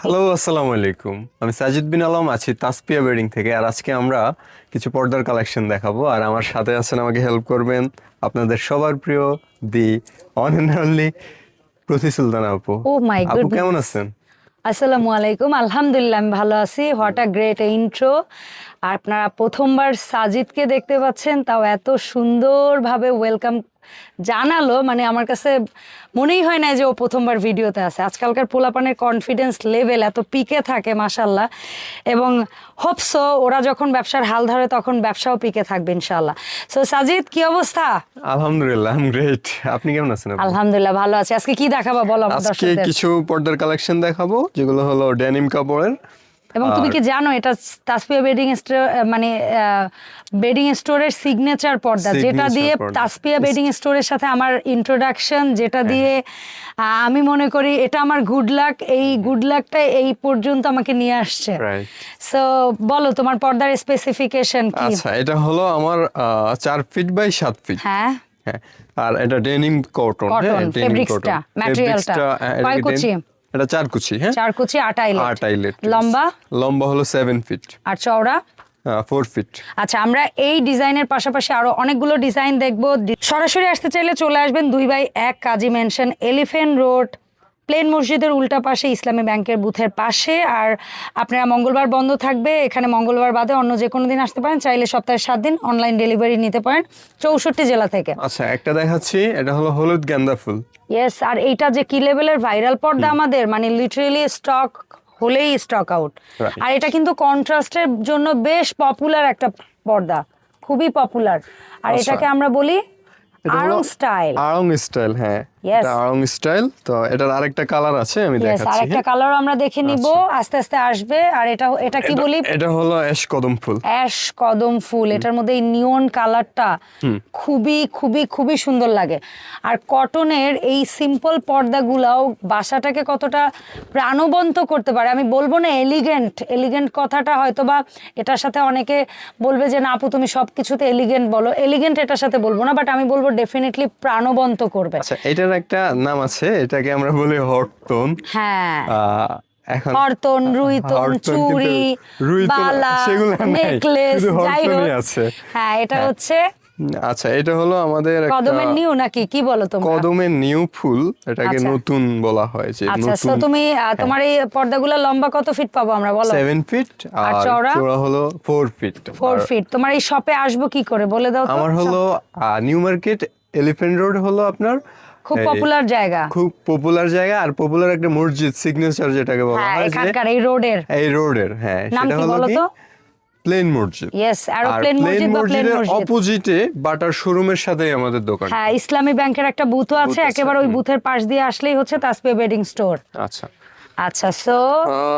Hello, আসসালামু আলাইকুম। আমি সাজিদ বিন আলম আছি তাসপিয়া বেডিং থেকে। আর আজকে আমরা কিছু পর্দার কালেকশন দেখাবো। আর আমার সাথে আছেন, আমাকে হেল্প করবেন আপনাদের সবার প্রিয় দি অন অ্যান্ড অনলি প্রতি সুলতানা আপু। ও মাই আপু গুডনেস। কেমন আছেন? আসসালামু আলাইকুম, আলহামদুলিল্লাহ আমি ভালো আছি। What a great intro. আপনারা প্রথমবার সাজিদকে দেখতে পাচ্ছেন, তাও এত সুন্দরভাবে ওয়েলকাম জানালো, মানে আমার কাছে মনেই হয় না যে ও প্রথমবার ভিডিওতে আছে। আজকালকার পোলাপানের কনফিডেন্স লেভেল এত পিকে থাকে মাশাল্লাহ, এবং হোপসো ওরা যখন ব্যবসার হাল ধরে তখন ব্যবসাও পিকে থাকবে ইনশাল্লাহ। সো সাজিদ, কি অবস্থা? আলহামদুলিল্লাহ, আই এম গ্রেট। আপনি কেমন আছেন আপু? আলহামদুলিল্লাহ ভালো আছি। আজকে কি দেখাবো বলো আমার আজকে দর্শকদের। কিছু পর্দার কালেকশন দেখাবো, যেগুলো হলো ডেনিম কাপড়ের। এবং তুমি কি জানো এটা তাসপিয়া বেডিং স্টোর, মানে বেডিং স্টোরের সিগনেচার পর্দা, যেটা Signature দিয়ে পর্দা। তাসপিয়া বেডিং স্টোরের সাথে আমার ইন্ট্রোডাকশন, যেটা দিয়ে আমি মনে করি এটা আমার গুড লাক। এই গুড লাকটা এই পর্যন্ত আমাকে নিয়ে আসছে। রাইট। সো বলো তোমার পর্দার স্পেসিফিকেশন কি? আচ্ছা, এটা হলো আমার 4 ফিট বাই 7 ফিট। হ্যাঁ, হ্যাঁ, আর এটা ডেনিম কটন। কটন ফেব্রিক্সটা, ম্যাটেরিয়ালটা কয় কুচি? এটা 4 কুচি। হ্যাঁ, 4 কুচি 8 আইলেট। 8 আইলেট। লম্বা? লম্বা হলো 7 ফিট। আর চওড়া? 4 ফিট। আচ্ছা, আমরা এই ডিজাইনের পাশাপাশি আরো অনেকগুলো ডিজাইন দেখব। সরাসরি আসতে চাইলে চলে আসবেন 2/1 কাজী মেনশন, এলিফ্যান্ট রোড, প্লেন মসজিদের উল্টা পাশে, ইসলামী ব্যাংকের বুথের পাশে। আর আপনারা মঙ্গলবার বন্ধ থাকবে, এখানে মঙ্গলবার বাদে অন্য যে কোনো দিন আসতে পারেন, চাইলে সপ্তাহে 7 দিন অনলাইন ডেলিভারি নিতে পারেন 64 জেলা থেকে। আচ্ছা, একটা দেখাচ্ছি, এটা হলো হলুদ গাঁদা ফুল। ইয়েস, আর এইটা যে কি লেভেলের ভাইরাল পর্দা আমাদের, মানে লিটারেলি স্টক হলেই স্টক আউট। Right. আর এটা কিন্তু কন্ট্রাস্টের জন্য বেশ পপুলার একটা পর্দা, খুবই পপুলার। আর আচ্ছা। এটাকে আমরা বলি এটা হলো আড়ং স্টাইল। আড়ং স্টাইল। হ্যাঁ, Yes. এটা আড়ং স্টাইল। তো এটার আরেকটা কালার আছে, আমি ইয়েস, দেখাচ্ছি। আর একটা কালার আমরা দেখে নিব, আস্তে আস্তে আসবে। আর এটা এটা কি বলি? এটা হলো অ্যাশ কদম ফুল। অ্যাশ কদম ফুল। এটার মধ্যে এই নিয়ন কালারটা খুবই খুবই খুবই সুন্দর লাগে। আর কটনের এই সিম্পল পর্দাগুলাও বাসাটাকে কতটা প্রাণবন্ত করতে পারে। আমি বলবো না এলিগেন্ট, এলিগেন্ট কথাটা হয়তো বা এটার সাথে অনেকে বলবে যে না আপু তুমি সব কিছুতে এলিগেন্ট বলো, এলিগেন্ট এটার সাথে বলবো না, বাট আমি বলবো ডেফিনেটলি প্রাণবন্ত করবে। আচ্ছা, এটার একটা নাম আছে, এটাকে আমরা বলি হরতন। হ্যাঁ, এখন হরতন, রুইতন, হরতন, কিন্তু চুড়ি, রুইতন বালা, সেগুলো নাই, নেকলেস, শুধু যাই হরতনই হোক। আছে। হ্যাঁ, এটা হ্যাঁ। হচ্ছে আচ্ছা, এটা হলো আমাদের একটা কদমের নিউ নাকি কি বলো তোমরা? কদমের নিউ ফুল, এটাকে আচ্ছা। নতুন বলা হয়, যে আচ্ছা, তো নতুন। তুমি তোমার এই পর্দাগুলো লম্বা কত ফিট পাবো আমরা বলো? 7 ফিট। আর আর চওড়া? চওড়া হলো 4 ফিট। 4 ফিট। তোমার এই শপে আসবো কি করে বলে দাও তো। আমার হলো নিউ মার্কেট, এলিফ্যান্ট রোড হলো আপনার খুব এই পপুলার জায়গা। খুব পপুলার জায়গা, আর পপুলার একটা মসজিদ, সিগনেচার যেটাকে বলা হ্যাঁ, হয়, যে এখানকার এই রোডের এই রোডের। হ্যাঁ, নাম সেটা কি হলো বলো কি তো? প্লেন মসজিদ। ইয়েস, আর এরোপ্লেন মসজিদ বা প্লেন মসজিদের মসজিদ। অপোজিটে বাটার শোরুমের সাথেই আমাদের দোকান। হ্যাঁ, ইসলামী ব্যাংকের একটা বুথও আছে, আছে, একেবারে ওই বুথের পাশ দিয়ে আসলেই হচ্ছে তাসপিয়া বেডিং স্টোর। আচ্ছা, আচ্ছা, সো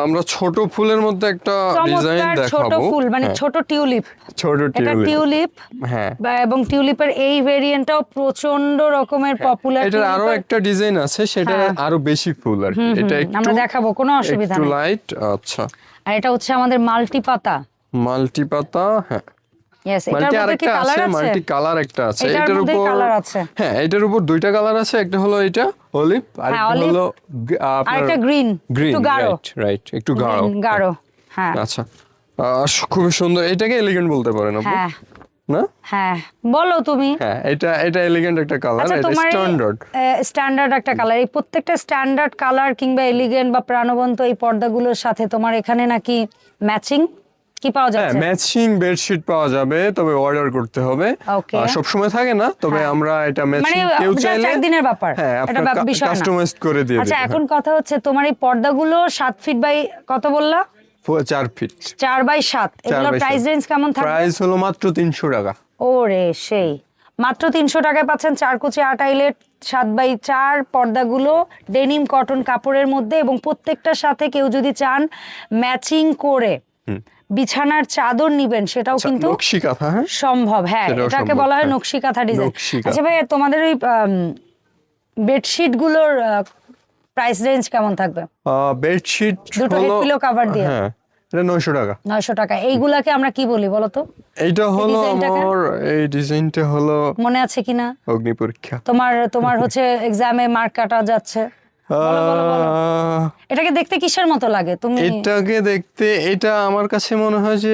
আমরা ছোট ফুলের মধ্যে একটা ডিজাইন চমৎকার ছোট দেখাবো। ফুল, মানে হ্যাঁ, ছোট টিউলিপ। ছোট এটা টিউলিপ। হ্যাঁ, এবং টিউলিপের এই ভেরিয়েন্টটাও প্রচন্ড রকমের পপুলার। এটার আরো একটা ডিজাইন আছে, সেটা হ্যাঁ। আরো বেশি ফুল আর কি। এটা একটু আমরা দেখাবো, কোনো অসুবিধা একটু নেই। লাইট। আচ্ছা, আর এটা হচ্ছে আমাদের মাল্টি পাতা। মাল্টি পাতা। হ্যাঁ, ইয়েস, এটার মাল্টি মধ্যে কি আরেকটা কালার আছে, আছে? মাল্টি কালার একটা আছে। এটার এটার মধ্যে উপর কালার আছে। হ্যাঁ, এটার উপর দুইটা কালার আছে, একটা হলো এটা অলিভ, আর একটা olive, হলো আর একটা গ্রিন, গ্রিন। একটু গাঢ়। রাইট, একটু গাঢ়। গ্রিন, গাঢ়। হ্যাঁ আচ্ছা, খুবই সুন্দর। এটাকে এলিগেন্ট বলতে পারেন আপু, হ্যাঁ না? হ্যাঁ, বলো তুমি। হ্যাঁ, এটা এলিগেন্ট একটা কালার, আচ্ছা, এটা তোমার স্ট্যান্ডার্ড। স্ট্যান্ডার্ড একটা কালার। এই প্রত্যেকটা স্ট্যান্ডার্ড কালার কিংবা এলিগেন্ট বা প্রাণবন্ত এই পর্দাগুলোর সাথে তোমার এখানে নাকি ম্যাচিং কি পাওয়া হ্যাঁ, যাচ্ছে? ম্যাচিং বেডশিট পাওয়া যাবে, তবে অর্ডার করতে হবে। ওকে। সব সময় থাকে না, তবে হ্যাঁ। আমরা এটা মানে ম্যাচিং কেউ just চাইলে একদিনের ব্যাপার, হ্যাঁ, এটা আপনার বিষয় না। কাস্টমাইজ করে দিয়ে আচ্ছা, দিতে এখন কথা হচ্ছে তোমার এই পর্দাগুলো 7 ফিট বাই কত বললা? 4 ফিট। 4/7। এগুলোর প্রাইস রেঞ্জ কেমন থাকবে? প্রাইস হলো মাত্র 300 টাকা। ওরে সেই, মাত্র 300 টাকায় পাচ্ছেন 4 কুচি 8 আইলেট 7/4 পর্দাগুলো ডেনিম কটন কাপড়ের মধ্যে। এবং প্রত্যেকটার সাথে কেউ যদি চান ম্যাচিং করে বিছানার চাদর নিবেন, সেটাও কিন্তু নকশি কাঁথা। হ্যাঁ, সম্ভব। হ্যাঁ, সেটাও এটাকে সম্ভব, বলা হয় হ্যাঁ। নকশি কাঁথা ডিজাইন। নকশি কাঁথা। আচ্ছা ভাই, তোমাদের ওই বেডশিট গুলোর প্রাইস রেঞ্জ কেমন থাকবে? বেডশিট দুটো হলো হেড পিলো কভার দিয়ে হ্যাঁ, এটা 900 টাকা। 900 টাকা। এইগুলাকে আমরা কি বলি বলো তো? এইটা হলো ডিজাইনটাকে? আমার, এই ডিজাইনটা হলো মনে আছে কিনা অগ্নি পরীক্ষা। তোমার? তোমার হচ্ছে এক্সামে মার্ক কাটা যাচ্ছে। বলো, বলো, বলো। এটাকে দেখতে কিসের মতো লাগে তুমি? এটাকে দেখতে এটা আমার কাছে মনে হয় যে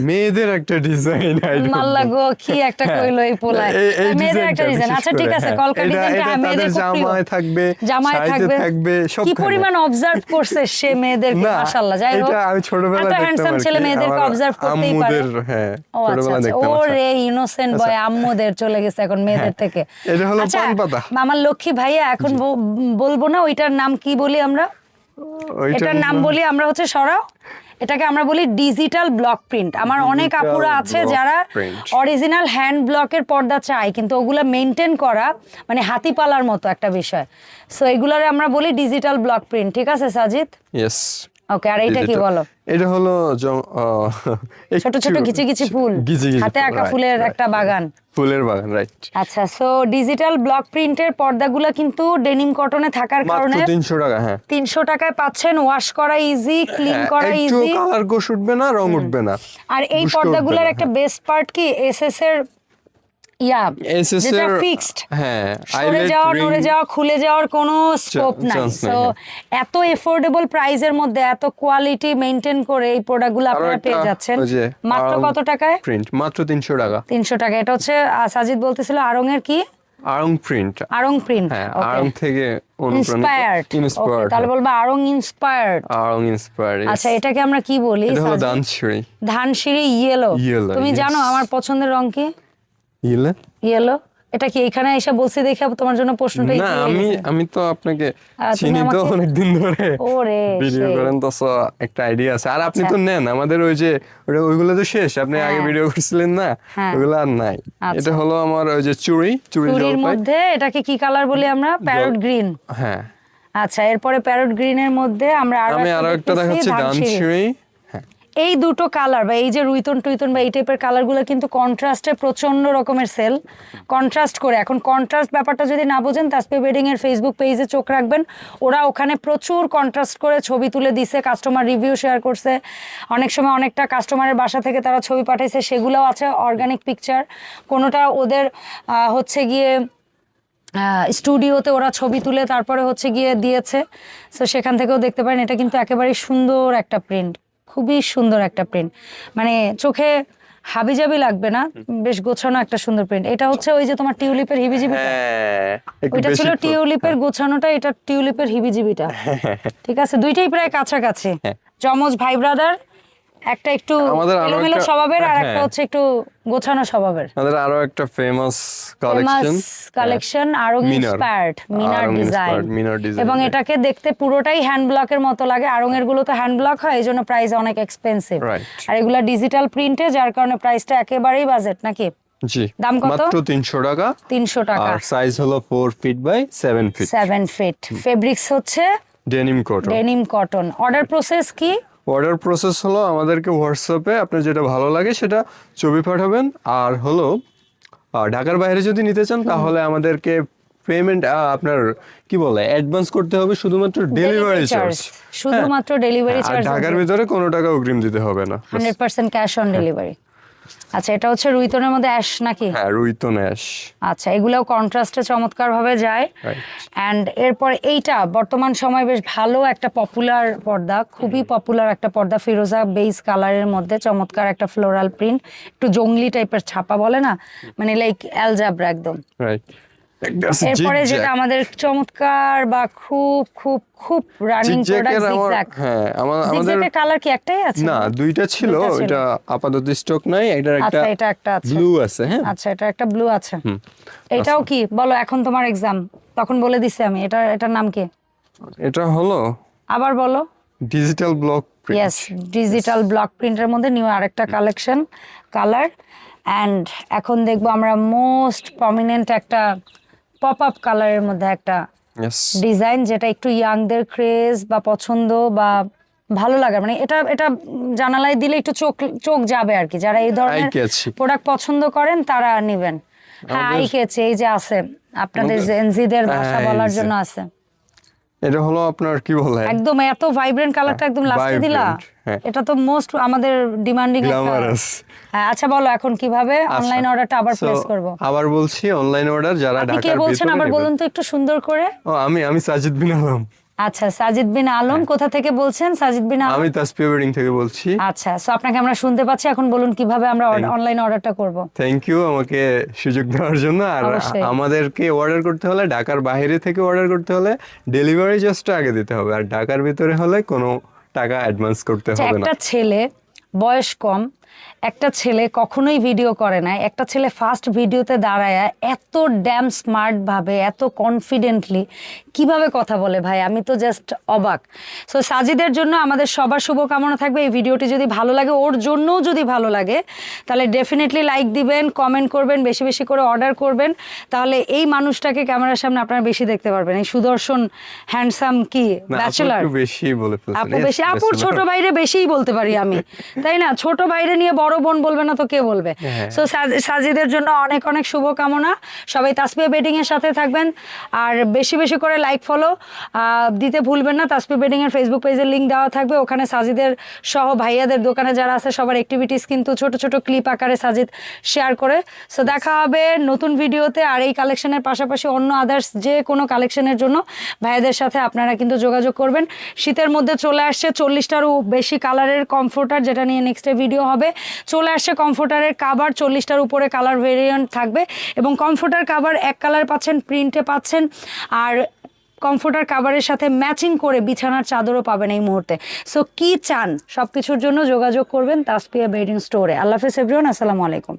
মেয়েদের একটা ডিজাইন। মাল্লা গো, কি একটা কইলো এই পোলায়। মেয়েদের একটা ডিজাইন। আচ্ছা ঠিক আছে, কলকা ডিজাইনটা মেয়েদের খুব প্রিয়। জামায় থাকবে, জামায় শাড়িতে থাকবে, থাকবে, সব কি পরিমাণ অবজার্ভ করছে সে মেয়েদেরকে, মাশাআল্লাহ। যাই হোক, এটা আমি ছোটবেলায় এত দেখতাম হ্যান্ডসাম ছেলে মেয়েদেরকে অবজার্ভ করতেই পারে। হ্যাঁ, ও আচ্ছা, ছোটবেলায় আচ্ছা। দেখতাম। ওরে ইনোসেন্ট বয়, আম্মুদের চলে গেছে এখন মেয়েদের থেকে। এটা হলো আচ্ছা, পান পাতা। আমার লক্ষ্মী ভাইয়া, এখন বলবো না ওইটার নাম কি বলি আমরা? এটার নাম বলি আমরা হচ্ছে সরাও, এটাকে আমরা বলি ডিজিটাল ব্লক প্রিন্ট। আমার অনেক আপুরা আছে যারা অরিজিনাল হ্যান্ড ব্লকের পর্দা চায়, কিন্তু ওগুলা মেনটেন করা মানে হাতি পালার মতো একটা বিষয়। সো এগুলারে আমরা বলি ডিজিটাল ব্লক প্রিন্ট। ঠিক আছে সাজিদ? ইয়েস। ওকে, আর এইটা কি বলো? এটা হলো ছোট ছোট ঘিচি ঘিচি ফুল, হাতে আঁকা ফুলের একটা বাগান। ফুলের বাগান, রাইট। আচ্ছা, সো ডিজিটাল ব্লক প্রিন্টের পর্দাগুলো কিন্তু ডেনিম কটনে থাকার কারণে মাত্র 300 টাকা। হ্যাঁ, 300 টাকায় পাচ্ছেন। ওয়াশ করা ইজি, ক্লিন করা একটু ইজি, কালার কোষ উঠবে না, রং উঠবে না। আর এই পর্দাগুলোর একটা বেস্ট পার্ট কি, এসএস এর যেটা ফিক্সড, হ্যাঁ, সরে যাওয়া, নড়ে যাওয়া, খুলে যাওয়ার কোনো স্কোপ নাই। সো এত এফোর্ডেবল প্রাইসের মধ্যে এত কোয়ালিটি মেইনটেইন করে এই প্রোডাক্টগুলো আপনারা পেয়ে যাচ্ছেন মাত্র কত টাকায়? প্রিন্ট মাত্র 300 টাকা। 300 টাকা। এটা হচ্ছে সাজিদ বলতেছিল আড়ং এর কি, আড়ং প্রিন্ট। আড়ং প্রিন্ট, আড়ং থেকে ইন্সপায়ার্ড। তাহলে বলবো আড়ং ইন্সপায়ার্ড। আড়ং ইন্সপায়ার্ড। আচ্ছা, এটাকে আমরা কি বলি? এটা হলো ধানসিঁড়ি। ধানসিঁড়ি ইয়েলো। তুমি জানো আমার পছন্দের রং কি? ইয়েলো। এটা কি এখানে এসে বলছি দেখে তোমার জন্য প্রশ্নটা না, আমি তো আপনাকে চিনি তো অনেকদিন ধরে, ওরে ভিডিও করেন তো, একটা আইডিয়া আছে। আর আপনি তো নেন আমাদের ওই যে ওইগুলো তো শেষ, আপনি আগে ভিডিও করছিলেন না, ওইগুলো আর নাই। এটা হলো আমার ওই যে চুড়ির মধ্যে, এটাকে কি কালার বলি আমরা? Parrot green. হ্যাঁ, আচ্ছা, এরপরে প্যারট গ্রিনের মধ্যে আমরা আরো একটা দেখাচ্ছি ধানসিঁড়ি। এই দুটো কালার বা এই যে রুইতন টুইতন বা এই টাইপের কালারগুলো কিন্তু কন্ট্রাস্টে প্রচন্ড রকমের সেল, কন্ট্রাস্ট করে। এখন কন্ট্রাস্ট ব্যাপারটা যদি না বোঝেন, তাসপিয়া ওয়েডিং এর ফেসবুক পেজে চোখ রাখবেন, ওরা ওখানে প্রচুর কন্ট্রাস্ট করে ছবি তুলে দিছে, কাস্টমার রিভিউ শেয়ার করছে। অনেক সময় অনেকটা কাস্টমারের বাসা থেকে তারা ছবি পাঠাইছে, সেগুলোও আছে অর্গানিক পিকচার। কোনোটা ওদের হচ্ছে গিয়ে স্টুডিওতে ওরা ছবি তুলে তারপরে হচ্ছে গিয়ে দিয়েছে। সো সেখান থেকেও দেখতে পারেন। এটা কিন্তু একেবারেই সুন্দর একটা প্রিন্ট, খুবই সুন্দর একটা প্রিন্ট, মানে চোখে হাবিজাবি লাগবে না, বেশ গোছানো একটা সুন্দর প্রিন্ট। এটা হচ্ছে ওই যে তোমার টিউলিপের হিবিজিবিটা, ওইটা ছিল টিউলিপের গোছানোটা, এটা টিউলিপের হিবিজিবিটা। ঠিক আছে, দুইটাই প্রায় কাছাকাছি, যমজ ভাই ব্রাদার। একটা একটু এলোমেলো স্বভাবের, আর একটা হচ্ছে একটু গোছানো স্বভাবের। আমাদের আরো একটা ফেমাস কালেকশন আরং ইন্সপায়ার্ড মিনার ডিজাইন, এবং এটাকে দেখতে পুরোটাই হ্যান্ড ব্লকের মতো লাগে। আরং এর গুলো তো হ্যান্ড ব্লক হয়, এইজন্য প্রাইস অনেক এক্সপেন্সিভ, আর এগুলা ডিজিটাল প্রিন্টে, যার কারণে প্রাইসটা একেবারেই বাজেট নাকি। জি, দাম কত? মাত্র 300 টাকা। 300 টাকা। আর সাইজ হলো 4 feet by 7 feet. 7 feet. Fabrics হচ্ছে ডেনিম কটন। অর্ডার প্রসেস কি? অর্ডার প্রসেস হলো আমাদেরকে হোয়াটসঅ্যাপে আপনার যেটা ভালো লাগে সেটা ছবি পাঠাবেন, আর হলো ঢাকার বাইরে যদি নিতে চান তাহলে আমাদেরকে পেমেন্ট আপনার কি বলে অ্যাডভান্স করতে হবে, শুধুমাত্র ডেলিভারি চার্জ, শুধুমাত্র ডেলিভারি চার্জ। ঢাকার ভিতরে কোনো টাকা অগ্রিম দিতে হবে না, 100% ক্যাশ অন ডেলিভারি। আচ্ছা, এটা হচ্ছে রুইতনের মধ্যে অ্যাশ নাকি? হ্যাঁ, রুইতন অ্যাশ। আচ্ছা, এগুলোও কন্ট্রাস্টে চমৎকার ভাবে যায়। এন্ড এরপর এইটা বর্তমান সময় বেশ ভালো একটা পপুলার পর্দা, খুবই পপুলার একটা পর্দা, ফিরোজা বেজ কালারের মধ্যে চমৎকার একটা ফ্লোরাল প্রিন্ট, একটু জংলি টাইপের ছাপা বলে না, মানে লাইক অ্যালজাবরা একদম। এরপরে যেটা আমাদের চমৎকার বা খুব খুব খুব রানিং প্রোডাক্ট, জিগজ্যাগ। হ্যাঁ, আমাদের কালার কি একটাই আছে? না, দুইটা ছিল, এটা আপাতত স্টক নাই। এটা একটা ব্লু আছে। হ্যাঁ, আচ্ছা, এটা একটা ব্লু আছে। এটাও কি বলো, এখন তোমার এক্সাম, তখন বলে দিছি আমি। এটার নাম কি? এটা হলো, আবার বলো। Digital block print. Yes, digital block প্রিন্টের মধ্যে নিউ আরেকটা কালেকশন, কালার। এন্ড এখন দেখবো আমরা মোস্ট প্রমিনেন্ট একটা পপ আপ কালারের মধ্যে একটা ডিজাইন, যেটা একটু ইয়াংদের ক্রেজ বা পছন্দ বা ভালো লাগে, মানে এটা জানালায় দিলে একটু চোখ যাবে আর কি। যারা এই ধরনের প্রোডাক্ট পছন্দ করেন তারা নেবেন। হ্যাঁ, আই কেছে, এই যে আছে আপনাদের জেনজিদের ভাষা বলার জন্য আছে। এটা হলো আপনার কি বলে, একদম এত ভাইব্রেন্ট কালারটা একদম লাস্টে দিলা। এটা তো মোস্ট আমাদের ডিমান্ডিং একটা। হ্যাঁ, আচ্ছা বলো এখন কিভাবে অনলাইন অর্ডারটা আবার প্লেস করব? আবার বলছি, অনলাইন অর্ডার যারা ঢাকার ভিতরে, কে বলছেন আবার বলুন তো একটু সুন্দর করে। ও, আমি সাজিদ বিন আলম। আচ্ছা, সাজিদ বিন আলম কোথা থেকে বলছেন? সাজিদ বিন আলম। আমি তাসপিয়া ওয়েডিং থেকে বলছি। আচ্ছা, সো আপনাকে আমরা শুনতে পাচ্ছি, এখন বলুন কিভাবে আমরা অনলাইনে অর্ডারটা করব। থ্যাংক ইউ আমাকে সুযোগ দেওয়ার জন্য। আর অবশ্যই। আমাদেরকে অর্ডার করতে হলে, ঢাকার বাইরে থেকে অর্ডার করতে হলে ডেলিভারি চার্জটা আগে দিতে হবে, আর ঢাকার ভিতরে হলে কোনো টাকা অ্যাডভান্স করতে আচ্ছা, হবে না। একটা ছেলে বয়স কম, একটা ছেলে কখনোই ভিডিও করে না, একটা ছেলে ফার্স্ট ভিডিওতে দাঁড়ায় এত ড্যাম স্মার্ট ভাবে, এত কনফিডেন্টলি কিভাবে কথা বলে ভাই, আমি তো জাস্ট অবাক। সো সাজিদের জন্য আমাদের সবার শুভকামনা থাকবে। এই ভিডিওটি যদি ভালো লাগে, ওর জন্যও যদি ভালো লাগে, তাহলে ডেফিনেটলি লাইক দিবেন, কমেন্ট করবেন, বেশি বেশি করে অর্ডার করবেন, তাহলে এই মানুষটাকে ক্যামেরার সামনে আপনারা বেশি দেখতে পারবেন। এই সুদর্শন হ্যান্ডসাম কি না, আপু ব্যাচেলর, একটু বেশি বলে ফেলছেন। আপু বেশি, আপুর ছোট বাইরে বেশিই বলতে পারি আমি, তাই না? ছোট বাইরে নিয়ে বড় বোন বলবে না তো কে বলবে? সো সাজিদের জন্য অনেক অনেক শুভকামনা। সবাই তাসপিয়া বেডিং এর সাথে থাকবেন, আর বেশি বেশি করে লাইক ফলো দিতে ভুলবেন না। তাসপিয়া বেডিং এর ফেসবুক পেজের লিংক দেওয়া থাকবে, ওখানে সাজিদের সহ ভাইয়াদের দোকানে যারা আছে সবার অ্যাক্টিভিটিস কিন্তু ছোট ছোট ক্লিপ আকারে সাজিদ শেয়ার করে। সো দেখা হবে নতুন ভিডিওতে। আর এই কালেকশনের পাশাপাশি অন্য আদার্স যে কোনো কালেকশনের জন্য ভাইয়াদের সাথে আপনারা কিন্তু যোগাযোগ করবেন। শীতের মধ্যে চলে আসছে 40টারও বেশি কালারের কমফোর্টার, যেটা নিয়ে নেক্সটে ভিডিও হবে। চলে আসছে কমফোর্টারের কাভার, 40টার উপরে কালার ভেরিয়েন্ট থাকবে, এবং কমফোর্টার কাভার এক কালার পাচ্ছেন, প্রিন্টে পাচ্ছেন, আর কমফোর্টার কাভারের সাথে ম্যাচিং করে বিছানার চাদরও পাবেন এই মুহূর্তে। সো কি চান, সব কিছুর জন্য যোগাযোগ করবেন তাসপিয়া বেডিং স্টোরে। আল্লাহ হাফেজ এভরিওয়ান, আসসালামু আলাইকুম।